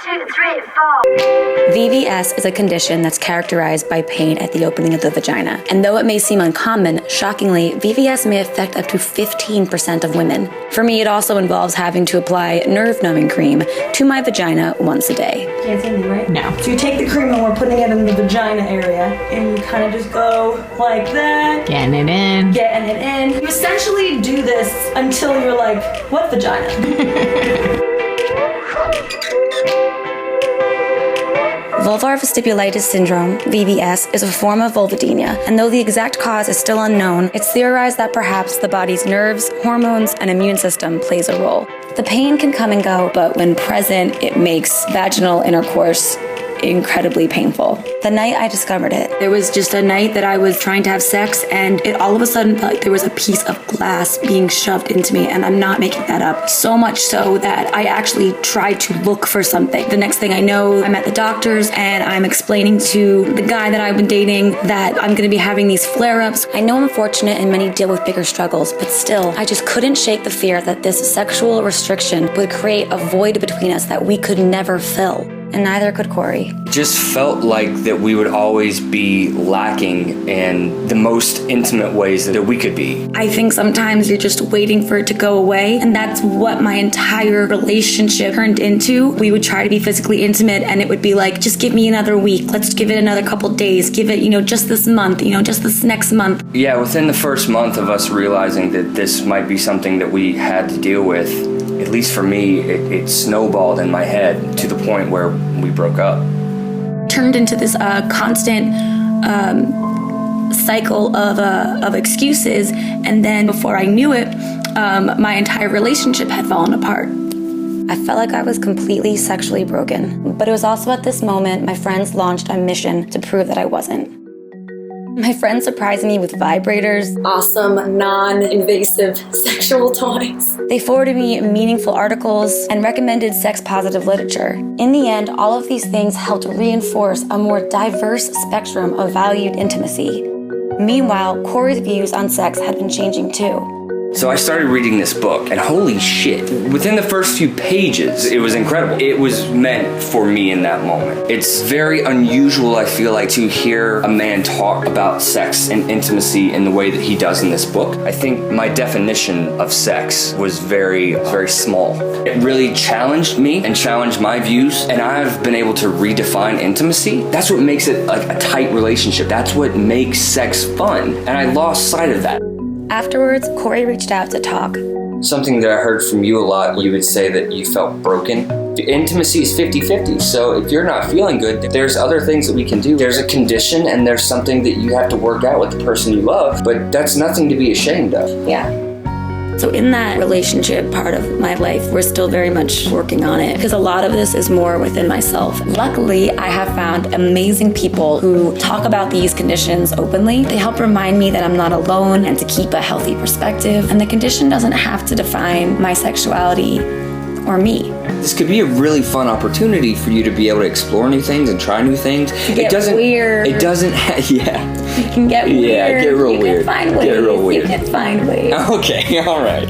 2, 3, 4. VVS is a condition that's characterized by pain at the opening of the vagina. And though it may seem uncommon, shockingly, VVS may affect up to 15% of women. For me, it also involves having to apply nerve-numbing cream to my vagina once a day. Can't see me, right? No. So you take the cream and we're putting it in the vagina area, and you kind of just go like that. Getting it in. Getting it in. You essentially do this until you're like, what vagina? Vulvar vestibulitis syndrome, VVS, is a form of vulvodynia, and though the exact cause is still unknown, it's theorized that perhaps the body's nerves, hormones, and immune system plays a role. The pain can come and go, but when present, it makes vaginal intercourse incredibly painful. The night I discovered it, there was just a night that I was trying to have sex, and it all of a sudden felt like there was a piece of glass being shoved into me, and I'm not making that up. So much so that I actually tried to look for something. The next thing I know, I'm at the doctor's and I'm explaining to the guy that I've been dating that I'm gonna be having these flare-ups. I know I'm fortunate and many deal with bigger struggles, but still, I just couldn't shake the fear that this sexual restriction would create a void between us that we could never fill. And neither could Corey. It just felt like that we would always be lacking in the most intimate ways that we could be. I think sometimes you're just waiting for it to go away, and that's what my entire relationship turned into. We would try to be physically intimate, and it would be like, just give me another week. Let's give it another couple days. Give it, just this month, just this next month. Yeah, within the first month of us realizing that this might be something that we had to deal with, at least for me, it snowballed in my head to the point where we broke up. Turned into this constant cycle of excuses, and then before I knew it, my entire relationship had fallen apart. I felt like I was completely sexually broken, but it was also at this moment my friends launched a mission to prove that I wasn't. My friends surprised me with vibrators, awesome, non-invasive sexual toys. They forwarded me meaningful articles and recommended sex-positive literature. In the end, all of these things helped reinforce a more diverse spectrum of valued intimacy. Meanwhile, Corey's views on sex had been changing too. So I started reading this book, and holy shit, within the first few pages, it was incredible. It was meant for me in that moment. It's very unusual, I feel like, to hear a man talk about sex and intimacy in the way that he does in this book. I think my definition of sex was very, very small. It really challenged me and challenged my views, and I've been able to redefine intimacy. That's what makes it like a tight relationship. That's what makes sex fun, and I lost sight of that. Afterwards, Corey reached out to talk. Something that I heard from you a lot, you would say that you felt broken. The intimacy is 50-50, so if you're not feeling good, there's other things that we can do. There's a condition and there's something that you have to work out with the person you love, but that's nothing to be ashamed of. Yeah. So in that relationship part of my life, we're still very much working on it because a lot of this is more within myself. Luckily, I have found amazing people who talk about these conditions openly. They help remind me that I'm not alone and to keep a healthy perspective. And the condition doesn't have to define my sexuality or me. This could be a really fun opportunity for you to be able to explore new things and try new things. It doesn't. Weird. It doesn't. Yeah. You can get weird. Yeah, get real weird. You can find ways. Get real weird. You can find ways. Okay, all right.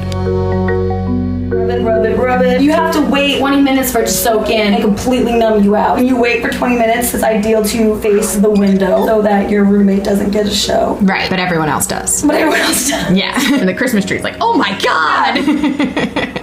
Rub it. You have to wait 20 minutes for it to soak in and completely numb you out. When you wait for 20 minutes, it's ideal to face the window so that your roommate doesn't get a show. Right, but everyone else does. But everyone else does. Yeah, and the Christmas tree's like, oh my God!